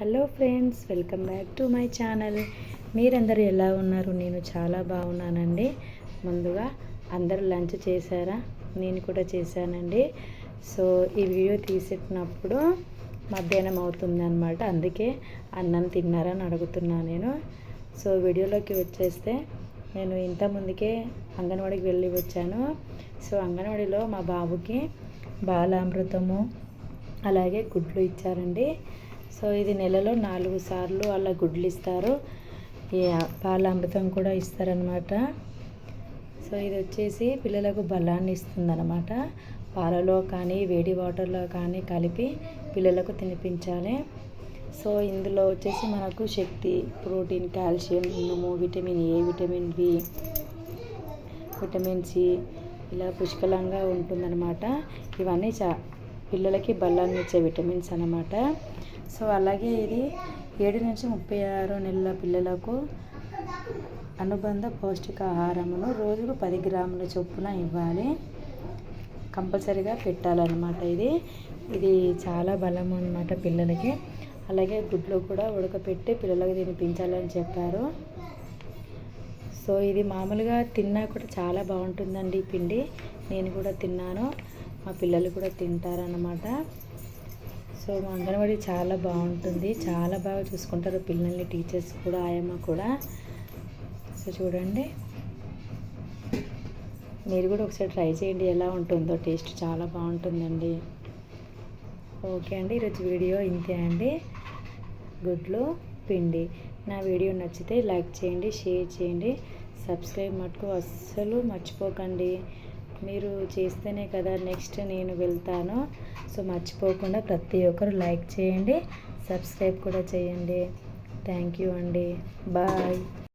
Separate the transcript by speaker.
Speaker 1: Hello friends, welcome back to my channel. మీరందరూ ఎలా ఉన్నారు? నేను చాలా బాగున్నానండి. ముందుగా అందరూ లంచ్ చేశారా? నేను కూడా చేశానండి. సో ఈ వీడియో తీసేటప్పుడు మధ్యాహ్నం అవుతుందన్నమాట. అందుకే అన్నం తిన్నారని అడుగుతున్నాను నేను. సో వీడియోలోకి వచ్చేస్తే నేను ఇంత ముందుకే అంగన్వాడికి వెళ్ళి వచ్చాను. సో అంగన్వాడిలో మా బాబుకి బాలామృతము అలాగే గుడ్లు ఇచ్చారండి. సో ఇది నెలలో 4 సార్లు అలా గుడ్లు ఇస్తారు. ఈ బాలామృతం కూడా ఇస్తారనమాట. సో ఇది వచ్చేసి పిల్లలకు బలాన్ని ఇస్తుందన్నమాట. పాలలో కానీ వేడి వాటర్లో కానీ కలిపి పిల్లలకు తినిపించాలి. సో ఇందులో వచ్చేసి మనకు శక్తి, ప్రోటీన్, కాల్షియం, ఇనుము, vitamin A, vitamin B, vitamin C ఇలా పుష్కలంగా ఉంటుందన్నమాట. ఇవన్నీ పిల్లలకి బలాన్ని ఇచ్చే విటమిన్స్ అన్నమాట. సో అలాగే ఇది 7 నుంచి 36 నెలల పిల్లలకు అనుబంధ పౌష్టికాహారమును రోజుకు 10 గ్రాముల చొప్పున ఇవ్వాలి, కంపల్సరీగా పెట్టాలన్నమాట. ఇది చాలా బలం అన్నమాట పిల్లలకి. అలాగే గుడ్లు కూడా ఉడకపెట్టి పిల్లలకు తినిపించాలని చెప్పారు. సో ఇది మామూలుగా తిన్నా కూడా చాలా బాగుంటుందండి పిండి. నేను కూడా తిన్నాను, మా పిల్లలు కూడా తింటారన్నమాట. సో మా అంగన్వాడీ చాలా బాగుంటుంది, చాలా బాగా చూసుకుంటారు పిల్లల్ని, టీచర్స్ కూడా, ఆయమ్మ కూడా. సో చూడండి, మీరు కూడా ఒకసారి ట్రై చేయండి ఎలా ఉంటుందో. టేస్ట్ చాలా బాగుంటుందండి. ఓకే అండి, ఈరోజు వీడియో ఇంతే అండి. గుడ్లు, పిండి. నా వీడియో నచ్చితే లైక్ చేయండి, షేర్ చేయండి, సబ్స్క్రైబ్ మటుకు అస్సలు మర్చిపోకండి. మీరు చేస్తేనే కదా నెక్స్ట్ నేను వెళ్తాను. సో మర్చిపోకుండా ప్రతి ఒక్కరు లైక్ చేయండి, సబ్స్క్రైబ్ కూడా చేయండి. థ్యాంక్ యూ అండి. బాయ్.